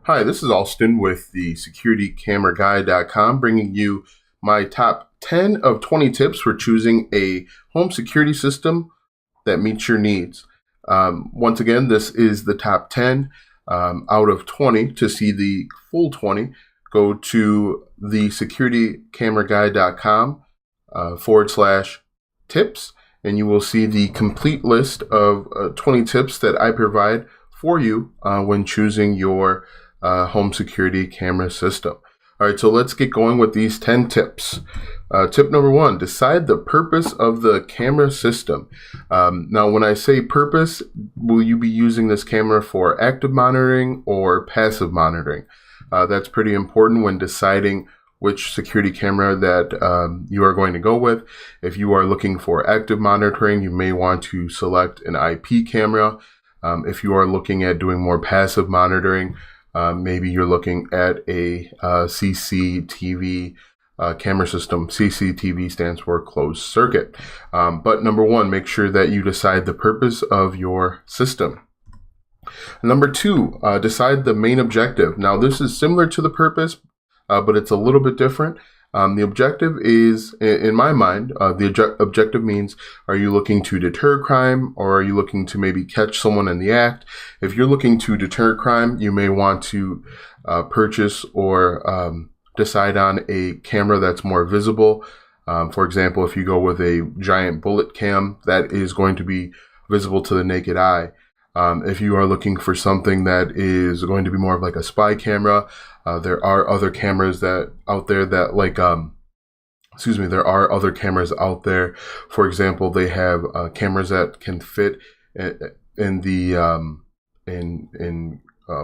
Hi, this is Alston with the SecurityCameraGuy.com, bringing you my top 10 of 20 tips for choosing a home security system that meets your needs. Once again, this is the top 10 out of 20. To see the full 20, go to the SecurityCameraGuy.com /tips, and you will see the complete list of 20 tips that I provide for you when choosing your home security camera system. All right, so let's get going with these 10 tips. Tip number 1, decide the purpose of the camera system. Now, when I say purpose, will you be using this camera for active monitoring or passive monitoring? That's pretty important when deciding which security camera that you are going to go with. If you are looking for active monitoring, you may want to select an IP camera. If you are looking at doing more passive monitoring, maybe you're looking at a CCTV camera system. CCTV stands for closed circuit. But number 1, make sure that you decide the purpose of your system. Number 2, decide the main objective. Now, this is similar to the purpose, but it's a little bit different. The objective is, in my mind, the objective means, are you looking to deter crime, or are you looking to maybe catch someone in the act? If you're looking to deter crime, you may want to purchase or decide on a camera that's more visible. For example, if you go with a giant bullet cam, that is going to be visible to the naked eye. If you are looking for something that is going to be more of like a spy camera, there are other cameras that out there that there are other cameras out there. For example, they have cameras that can fit in the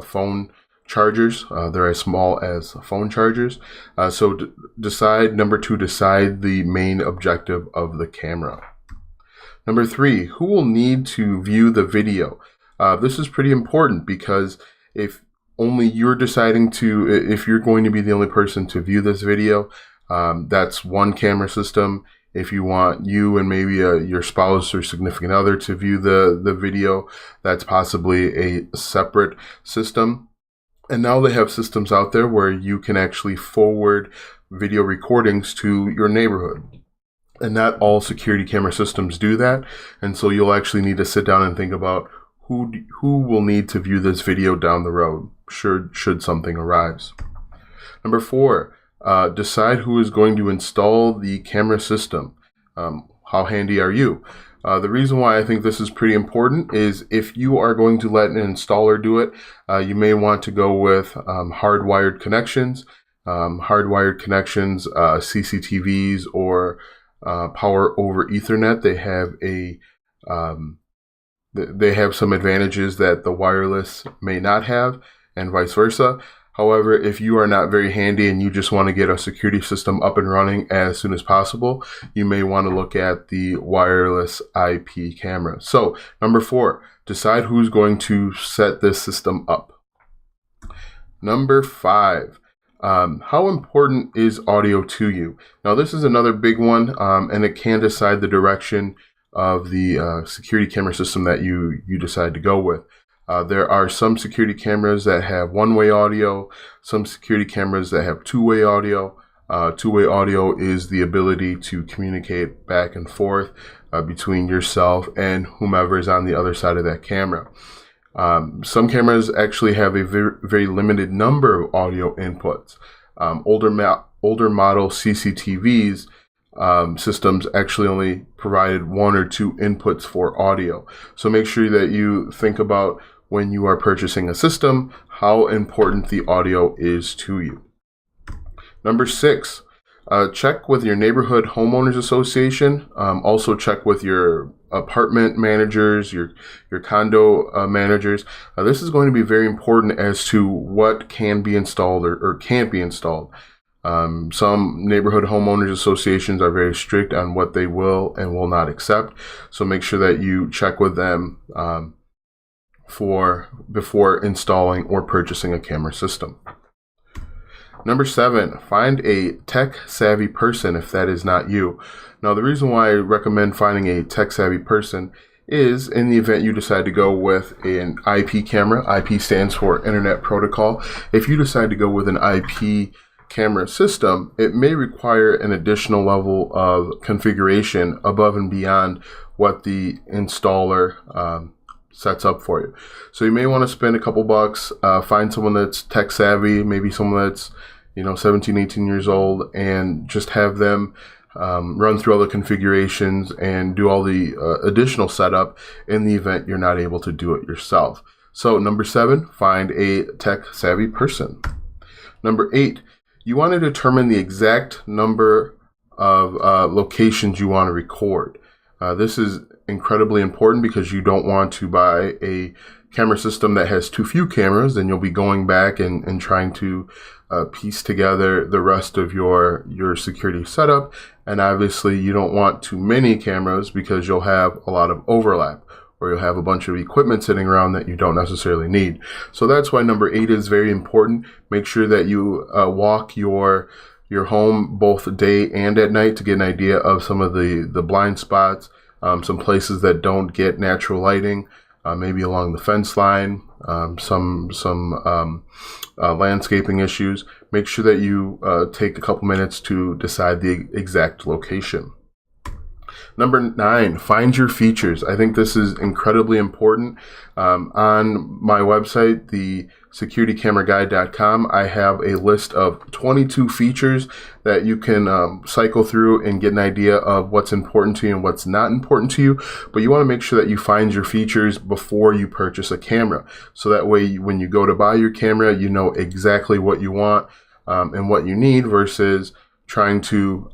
phone chargers. They're as small as phone chargers. So number 2, decide the main objective of the camera. Number 3, who will need to view the video? This is pretty important because if only you're deciding if you're going to be the only person to view this video, that's one camera system. If you want you and maybe your spouse or significant other to view the video, that's possibly a separate system. And now they have systems out there where you can actually forward video recordings to your neighborhood. And not all security camera systems do that. And so you'll actually need to sit down and think about who will need to view this video down the road, should something arise. Number 4, decide who is going to install the camera system. How handy are you? The reason why I think this is pretty important is if you are going to let an installer do it, you may want to go with hardwired connections. CCTVs, or power over Ethernet. They have some advantages that the wireless may not have, and vice versa. However, if you are not very handy and you just want to get a security system up and running as soon as possible, you may want to look at the wireless IP camera. So, number 4, decide who's going to set this system up. Number 5, how important is audio to you? Now, this is another big one, and it can decide the direction of the security camera system that you decide to go with. There are some security cameras that have one-way audio, some security cameras that have two-way audio. Two-way audio is the ability to communicate back and forth between yourself and whomever is on the other side of that camera. Some cameras actually have a very, very limited number of audio inputs. Older model CCTVs systems actually only provided 1 or 2 inputs for audio. So make sure that you think about, when you are purchasing a system, how important the audio is to you. Number 6, check with your neighborhood homeowners association. Also check with your apartment managers, your condo managers. This is going to be very important as to what can be installed or can't be installed. Some neighborhood homeowners associations are very strict on what they will and will not accept. So make sure that you check with them before installing or purchasing a camera system. Number 7, find a tech-savvy person if that is not you. Now, the reason why I recommend finding a tech-savvy person is in the event you decide to go with an IP camera. IP stands for Internet Protocol. If you decide to go with an IP camera system, it may require an additional level of configuration above and beyond what the installer sets up for you. So you may want to spend a couple bucks, find someone that's tech savvy, maybe someone that's 17, 18 years old, and just have them run through all the configurations and do all the additional setup in the event you're not able to do it yourself. So number 7, find a tech savvy person. Number 8, you want to determine the exact number of locations you want to record. This is incredibly important because you don't want to buy a camera system that has too few cameras, then you'll be going back and trying to piece together the rest of your security setup. And obviously you don't want too many cameras because you'll have a lot of overlap, or you'll have a bunch of equipment sitting around that you don't necessarily need. So that's why number 8 is very important. Make sure that you walk your home both day and at night to get an idea of some of the blind spots, some places that don't get natural lighting, maybe along the fence line, some landscaping issues. Make sure that you take a couple minutes to decide the exact location. Number 9, find your features. I think this is incredibly important. On my website, the securitycameraguide.com, I have a list of 22 features that you can cycle through and get an idea of what's important to you and what's not important to you. But you want to make sure that you find your features before you purchase a camera. So that way, when you go to buy your camera, you know exactly what you want and what you need versus trying to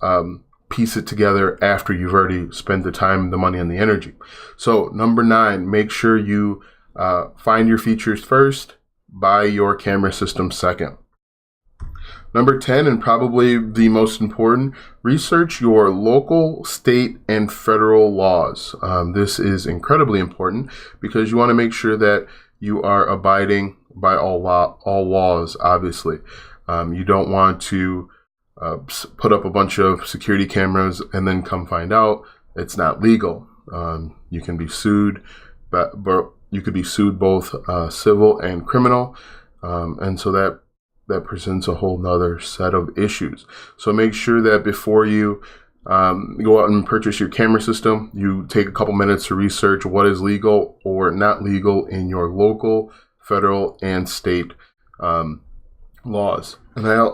piece it together after you've already spent the time, the money, and the energy. So number 9, make sure you find your features first, buy your camera system second. Number 10, and probably the most important, research your local, state, and federal laws. This is incredibly important because you want to make sure that you are abiding by all laws, obviously. You don't want to put up a bunch of security cameras and then come find out it's not legal. You can be sued, but you could be sued both civil and criminal, and so that presents a whole nother set of issues. So make sure that before you go out and purchase your camera system, you take a couple minutes to research what is legal or not legal in your local, federal, and state laws. And I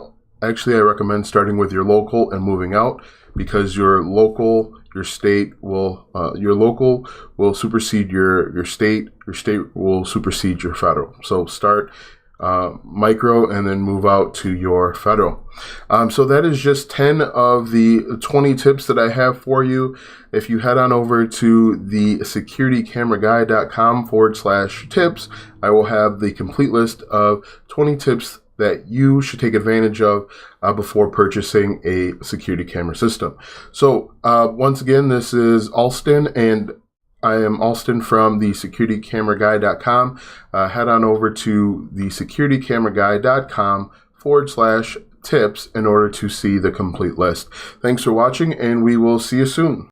recommend starting with your local and moving out, because your local will supersede your state will supersede your federal. So start micro and then move out to your federal. So that is just 10 of the 20 tips that I have for you. If you head on over to the securitycameraguide.com/tips, I will have the complete list of 20 tips that you should take advantage of before purchasing a security camera system. So once again, this is Alston, and I am Alston from the securitycameraguide.com. Head on over to the securitycameraguide.com/tips in order to see the complete list. Thanks for watching, and we will see you soon.